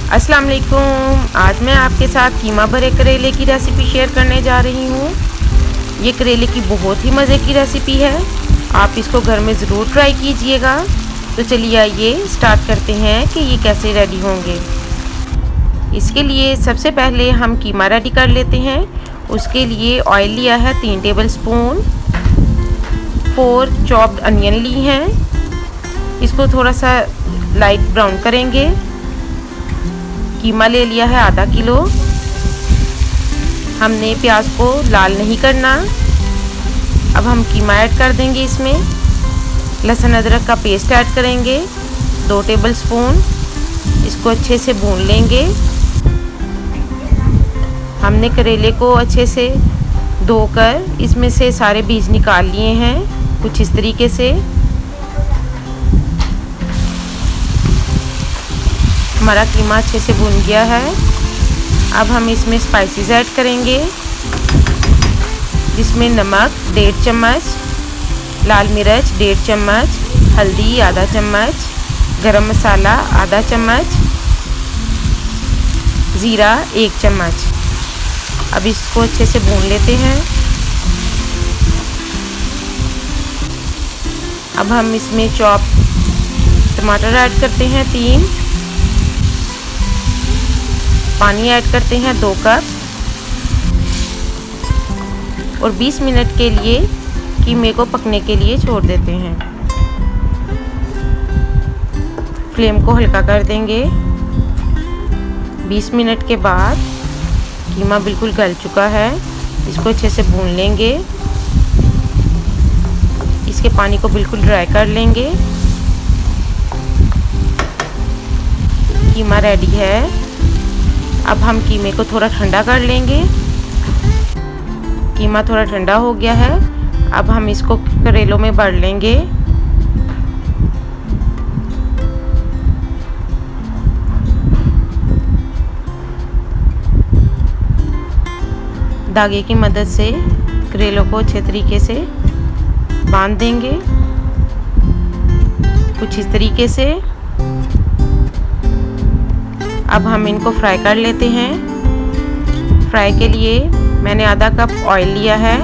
अस्सलाम वालेकुम। आज मैं आपके साथ कीमा भरे करेले की रेसिपी शेयर करने जा रही हूँ। ये करेले की बहुत ही मज़े की रेसिपी है, आप इसको घर में ज़रूर ट्राई कीजिएगा। तो चलिए आइए स्टार्ट करते हैं कि ये कैसे रेडी होंगे। इसके लिए सबसे पहले हम कीमा रेडी कर लेते हैं। उसके लिए ऑयल लिया है 3 टेबल स्पून, 4 चॉप्ड अनियन ली हैं, इसको थोड़ा सा लाइट ब्राउन करेंगे। कीमा ले लिया है आधा किलो। हमने प्याज को लाल नहीं करना। अब हम कीमा ऐड कर देंगे इसमें। लहसुन अदरक का पेस्ट ऐड करेंगे 2 टेबल स्पून। इसको अच्छे से भून लेंगे। हमने करेले को अच्छे से धोकर इसमें से सारे बीज निकाल लिए हैं, कुछ इस तरीके से। हमारा कीमा अच्छे से भुन गया है। अब हम इसमें स्पाइसेस ऐड करेंगे, जिसमें नमक 1.5 चम्मच, लाल मिर्च 1.5 चम्मच, हल्दी आधा चम्मच, गरम मसाला आधा चम्मच, ज़ीरा 1 चम्मच। अब इसको अच्छे से भून लेते हैं। अब हम इसमें चॉप टमाटर ऐड करते हैं 3, पानी ऐड करते हैं 2 कप और 20 मिनट के लिए कीमे को पकने के लिए छोड़ देते हैं। फ्लेम को हल्का कर देंगे। 20 मिनट के बाद कीमा बिल्कुल गल चुका है। इसको अच्छे से भून लेंगे। इसके पानी को बिल्कुल ड्राई कर लेंगे। कीमा रेडी है। अब हम कीमे को थोड़ा ठंडा कर लेंगे। कीमा थोड़ा ठंडा हो गया है। अब हम इसको करेलों में भर लेंगे। धागे की मदद से करेलों को अच्छे तरीके से बांध देंगे, कुछ इस तरीके से। अब हम इनको फ्राई कर लेते हैं। फ्राई के लिए मैंने आधा कप ऑयल लिया है।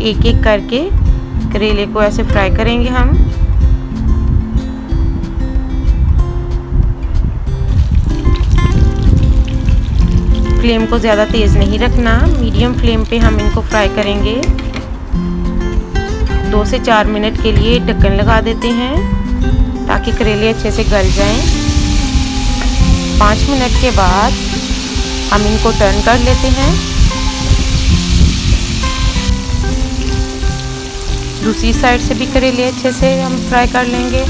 एक एक करके करेले को ऐसे फ्राई करेंगे हम। फ्लेम को ज़्यादा तेज़ नहीं रखना, मीडियम फ्लेम पे हम इनको फ्राई करेंगे। 2 से 4 मिनट के लिए ढक्कन लगा देते हैं ताकि करेले अच्छे से गल जाएं। 5 मिनट के बाद हम इनको टर्न कर लेते हैं। दूसरी साइड से भी करेले अच्छे से हम फ्राई कर लेंगे।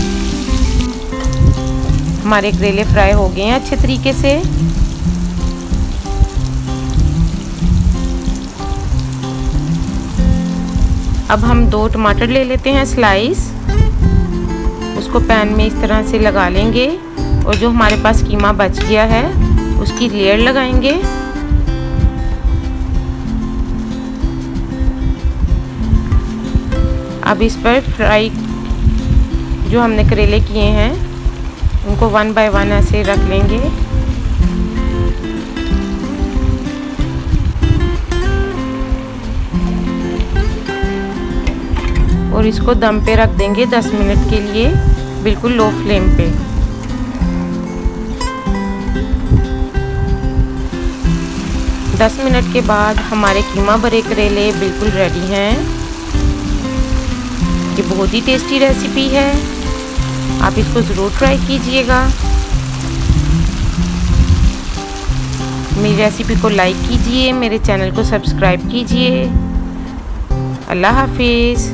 हमारे करेले फ्राई हो गए हैं अच्छे तरीके से। अब हम 2 टमाटर ले लेते हैं स्लाइस। उसको पैन में इस तरह से लगा लेंगे और जो हमारे पास कीमा बच गया है उसकी लेयर लगाएंगे। अब इस पर फ्राई जो हमने करेले किए हैं उनको 1 बाय 1 ऐसे रख लेंगे। और इसको दम पे रख देंगे 10 मिनट के लिए, बिल्कुल लो फ्लेम पे। दस मिनट के बाद हमारे कीमा भरे करेले बिल्कुल रेडी हैं। ये बहुत ही टेस्टी रेसिपी है, आप इसको ज़रूर ट्राई कीजिएगा। मेरी रेसिपी को लाइक कीजिए, मेरे चैनल को सब्सक्राइब कीजिए। अल्लाह हाफिज़।